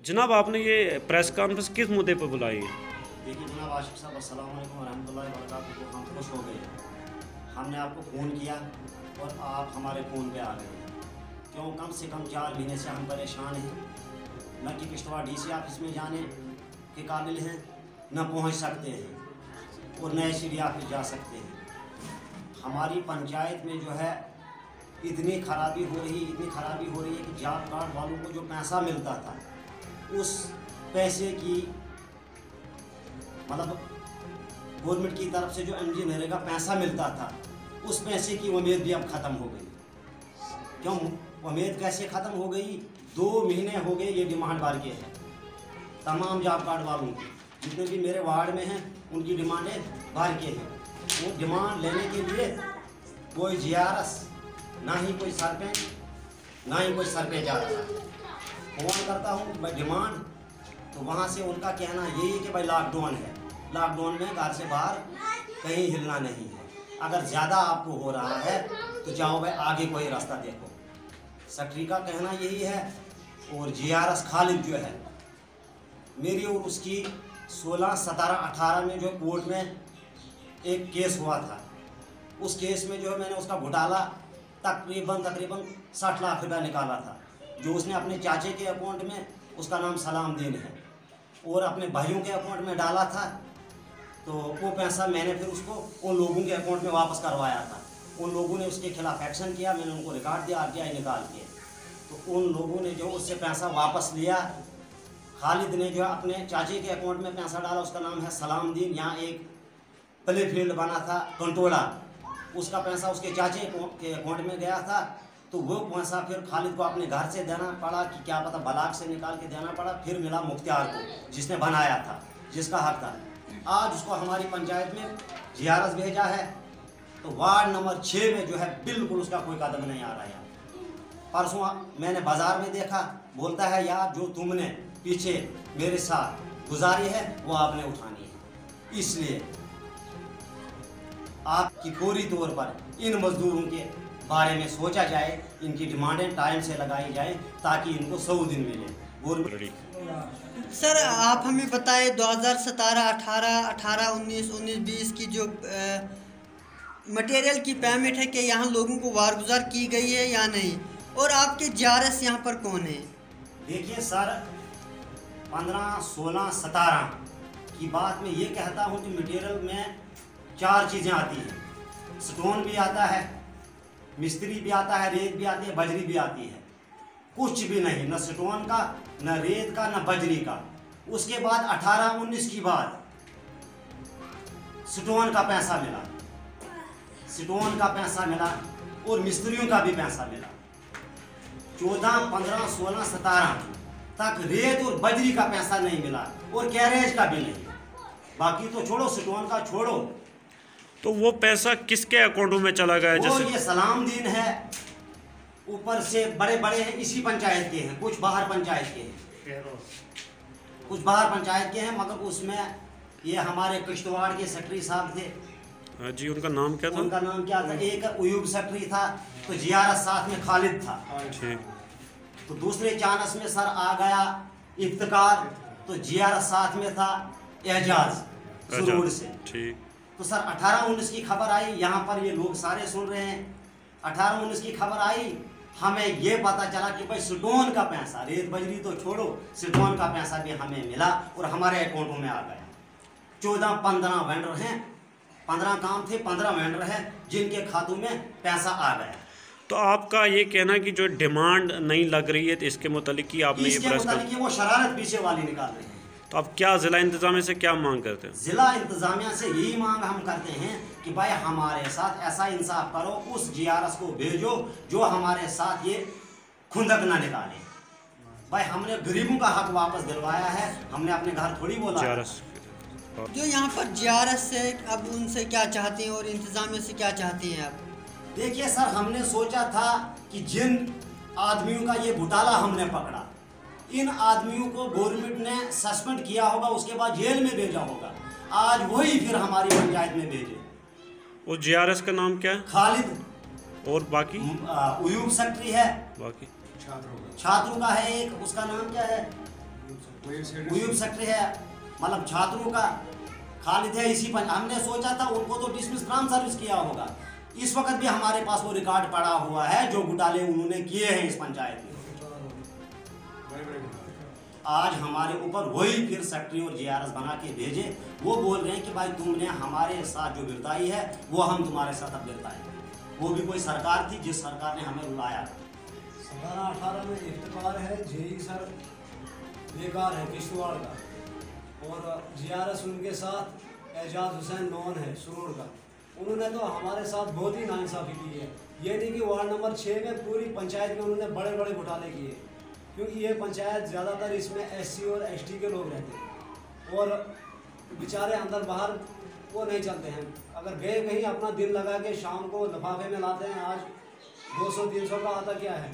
जनाब, आपने ये प्रेस कॉन्फ्रेंस किस मुद्दे पर बुलाई है? देखिए जनाब आशिफ साहब, अस्सलाम वालेकुम रहमतुल्लाहि व बरकातुहू। हम खुश हो गए, हमने आपको फ़ोन किया और आप हमारे फ़ोन पे आ गए। क्यों? कम से कम 4 महीने से हम परेशान हैं। न कि किश्तवाड़ DC ऑफिस में जाने के काबिल हैं, न पहुंच सकते हैं और न SCD ऑफिस जा सकते हैं। हमारी पंचायत में जो है इतनी खराबी हो रही है कि जॉब कार्ड वालों को जो पैसा मिलता था, उस पैसे की मतलब गवर्नमेंट की तरफ से जो MG नरेगा पैसा मिलता था, उस पैसे की उम्मीद भी अब ख़त्म हो गई। क्यों उम्मीद कैसे ख़त्म हो गई? 2 महीने हो गए ये डिमांड बार के है तमाम जॉब कार्ड वालों की, जितने भी मेरे वार्ड में हैं उनकी डिमांडें बार के हैं। वो डिमांड लेने के लिए कोई GRS ना ही कोई सरपंच ना ही कोई सरपंच आ रहा है। फ़ोन करता हूँ भाई डिमांड, तो वहाँ से उनका कहना यही है कि भाई लॉकडाउन है, लॉकडाउन में घर से बाहर कहीं हिलना नहीं है। अगर ज़्यादा आपको हो रहा है तो जाओ भाई आगे कोई रास्ता देखो। सेक्रेटरी का कहना यही है। और GRS खालिद जो है, मेरी और उसकी 16, 17, 18 में जो कोर्ट में एक केस हुआ था, उस केस में जो है मैंने उसका घोटाला तकरीबन 60 लाख रुपया निकाला था, जो उसने अपने चाचे के अकाउंट में, उसका नाम सलामदीन है, और अपने भाइयों के अकाउंट में डाला था। तो वो पैसा मैंने फिर उसको उन लोगों के अकाउंट में वापस करवाया था। उन लोगों ने उसके खिलाफ एक्शन किया, मैंने उनको रिकॉर्ड दिया RTI निकाल के। तो उन लोगों ने जो उससे पैसा वापस लिया, खालिद ने जो अपने चाचे के अकाउंट में पैसा डाला, उसका नाम है सलामदीन। यहाँ एक प्ले फील्ड बना था कंटोला, उसका पैसा उसके चाचे के अकाउंट में गया था। तो वो पैसा फिर खालिद को अपने घर से देना पड़ा कि क्या पता ब्लॉक से निकाल के देना पड़ा, फिर मिला मुख्तियार को जिसने बनाया था, जिसका हक था। आज उसको हमारी पंचायत में GRS भेजा है, तो वार्ड नंबर 6 में जो है बिल्कुल उसका कोई कदम नहीं आ रहा है। परसों मैंने बाज़ार में देखा, बोलता है यार जो तुमने पीछे मेरे साथ गुजारी है वो आपने उठानी है, इसलिए आपकी पूरी तौर पर इन मजदूरों के बारे में सोचा जाए, इनकी डिमांडें टाइम से लगाई जाए ताकि इनको 100 दिन मिले। सर आप हमें बताएं 2017, 18, 18, 19, 19, 20 की जो मटेरियल की पेमेंट है कि यहाँ लोगों को वारगुजार की गई है या नहीं, और आपके GRS यहाँ पर कौन है? देखिए सर, 15, 16, 17 की बात में ये कहता हूँ कि मटेरियल में 4 चीज़ें आती हैं। स्टोन भी आता है, मिस्त्री भी आता है, रेत भी आती है, बजरी भी आती है। कुछ भी नहीं, न स्टोन का, न रेत का, न बजरी का। उसके बाद 18, 19 की बात स्टोन का पैसा मिला, स्टोन का पैसा मिला और मिस्त्रियों का भी पैसा मिला। 14, 15, 16, 17 तक रेत और बजरी का पैसा नहीं मिला और कैरेज का भी नहीं। बाकी तो छोड़ो, स्टोन का छोड़ो। तो वो पैसा किसके अकाउंटों में चला गया? वो जैसे ये सलामदीन है, ऊपर से बड़े बड़े हैं, इसी पंचायत के हैं, कुछ बाहर पंचायत के हैं, कुछ बाहर पंचायत के हैं, मगर उसमें ये हमारे किश्तवाड़ के सेक्रेटरी साहब थे। हाँ जी, उनका नाम क्या था? उनका नाम क्या था? एक अयूब सेक्रेटरी था, तो GRS साथ में खालिद था। ठीक। तो दूसरे चांस में सर आ गया इफ्तिकार, तो GRS साथ में था एजाज सुरूर से। ठीक। तो सर 18, 19 की खबर आई, यहाँ पर ये लोग सारे सुन रहे हैं। 18, 19 की खबर आई, हमें ये पता चला कि भाई स्टोन का पैसा, रेत बजरी तो छोड़ो, स्टोन का पैसा भी हमें मिला और हमारे अकाउंटों में आ गया। 14, 15 वेंडर हैं, 15 काम थे, 15 वेंडर हैं जिनके खातों में पैसा आ गया। तो आपका ये कहना कि जो डिमांड नहीं लग रही है, तो इसके मुतालिक ही आपने ये प्रेस कर... वो शरारत पीछे वाली निकाल रहे हैं। तो आप क्या ज़िला इंतज़ामिया से क्या मांग करते हैं? ज़िला इंतज़ामिया से यही मांग हम करते हैं कि भाई हमारे साथ ऐसा इंसाफ करो, उस GRS को भेजो जो हमारे साथ ये खुंदक ना निकाले। भाई हमने गरीबों का हक वापस दिलवाया है, हमने अपने घर थोड़ी बोला। जो यहाँ पर GRS से अब उनसे क्या चाहते हैं और इंतज़ामिया से क्या चाहते हैं आप? देखिए सर, हमने सोचा था कि जिन आदमियों का ये घोटाला हमने पकड़ा, इन आदमियों को गवर्नमेंट ने सस्पेंड किया होगा, उसके बाद जेल में भेजा होगा। आज वही फिर हमारी पंचायत में भेजे। वो GRS का नाम क्या है? खालिद। और बाकी अयूब सेक्रेटरी है, बाकी छात्रों का है एक, उसका नाम क्या है? उयूब सेक्टर है, मतलब छात्रों का खालिद है इसी पर। हमने सोचा था उनको तो डिसमिस ग्राम सर्विस किया होगा। इस वक्त भी हमारे पास वो रिकॉर्ड पड़ा हुआ है जो घोटाले उन्होंने किए हैं इस पंचायत में। आज हमारे ऊपर वही फिर सेक्रेटरी और जीआरएस बना के भेजे। वो बोल रहे हैं कि भाई तुमने हमारे साथ जो गिरदाई है वो हम तुम्हारे साथ अब गिरदाएंगे। वो भी कोई सरकार थी जिस सरकार ने हमें बुलाया। 17-18 में इफ्तिकार है, जेई सर बेकार है किश्तवाड़ का, और जीआरएस उनके साथ एजाज हुसैन नॉन है सुरूर का। उन्होंने तो हमारे साथ बहुत ही नाइंसाफ़ी की है। ये नहीं कि वार्ड नंबर 6 में पूरी पंचायत में उन्होंने बड़े बड़े घोटाले किए, क्योंकि ये पंचायत ज़्यादातर इसमें एससी और एसटी के लोग रहते हैं और बेचारे अंदर बाहर वो नहीं चलते हैं। अगर गए कहीं अपना दिल लगा के शाम को लिफाफे में लाते हैं। आज 200-300 का आता क्या है,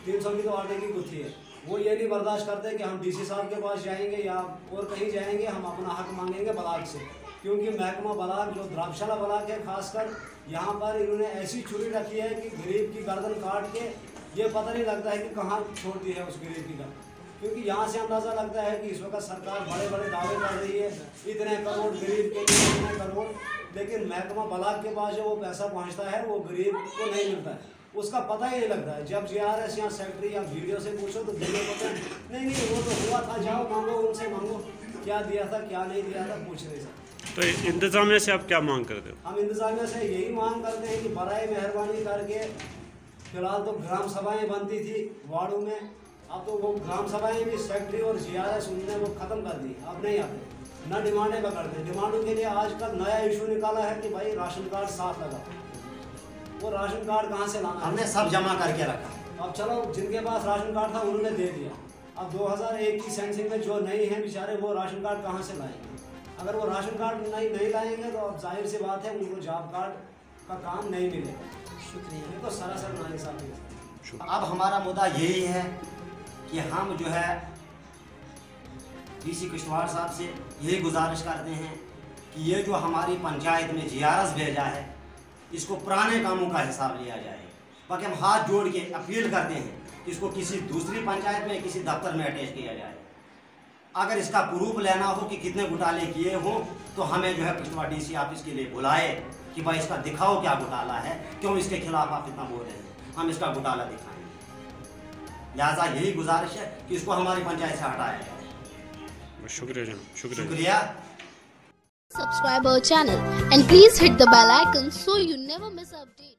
300 की तो आटे की गुत्थी है। वो ये नहीं बर्दाश्त करते कि हम डीसी साहब के पास जाएंगे या और कहीं जाएंगे, हम अपना हक मांगेंगे ब्लाक से, क्योंकि महकमा ब्लाक जो द्राक्षाला ब्लाक है खासकर, यहाँ पर इन्होंने ऐसी छुरी रखी है कि गरीब की गर्दन काट के ये पता नहीं लगता है कि कहाँ छोड़ दी है उस गरीब की गर्दन। क्योंकि यहाँ से अंदाज़ा लगता है कि इस वक्त सरकार बड़े बड़े दावे कर रही है, इतने करोड़ गरीब के लिए, इतने करोड़, लेकिन महकमा ब्लाक के पास जो वो पैसा पहुँचता है वो गरीब को नहीं मिलता है, उसका पता ही नहीं लगता है। जब जीआरएस या सेक्रेटरी या वीडियो से पूछो तो वीडियो को नहीं वो तो हुआ था, जाओ मांगो उनसे, मांगो क्या दिया था क्या नहीं दिया था, पूछ नहीं सकते। तो इंतजामिया से आप क्या मांग करते हो? हम इंतजामिया से यही मांग करते हैं कि बराए मेहरबानी करके, फिलहाल तो ग्राम सभाएं बनती थी वार्डों में, अब तो वो ग्राम सभाएं भी सेक्रेटरी और जीआरएस उन्होंने वो ख़त्म कर दी, अब नहीं आते, न डिमांडें पकड़ते। डिमांडों के लिए आजकल नया इशू निकाला है कि भाई राशन कार्ड साथ लगा। वो राशन कार्ड कहाँ से लाना? हमने सब जमा करके रखा। अब चलो जिनके पास राशन कार्ड था उन्होंने दे दिया, अब 2001 की सेंसिंग में जो नहीं है बेचारे वो राशन कार्ड कहाँ से लाएंगे? अगर वो राशन कार्ड नहीं लाएंगे तो अब जाहिर सी बात है उनको जॉब कार्ड का काम नहीं मिलेगा। शुक्रिया। ये तो सरासर नाइंसाफी है। अब हमारा मुद्दा यही है कि हम जो है डीसी किश्तवाड़ साहब से यही गुजारिश करते हैं कि ये जो हमारी पंचायत में जीआरएस भेजा है इसको पुराने कामों का हिसाब लिया जाए। बाकी हम हाथ जोड़ के अपील करते हैं कि इसको किसी दूसरी पंचायत में किसी दफ्तर में अटैच किया जाए। अगर इसका प्रूफ लेना हो कि कितने घोटाले किए हों तो हमें जो है किश्तवाड़ डीसी ऑफिस के लिए बुलाए कि भाई इसका दिखाओ क्या घोटाला है, क्यों इसके खिलाफ आप इतना बोल रहे हैं, हम इसका घोटाला दिखाएं। लिहाजा यही गुजारिश है कि इसको हमारी पंचायत से हटाया जाए। शुक्रिया। Subscribe our channel and please hit the bell icon so you never miss an update.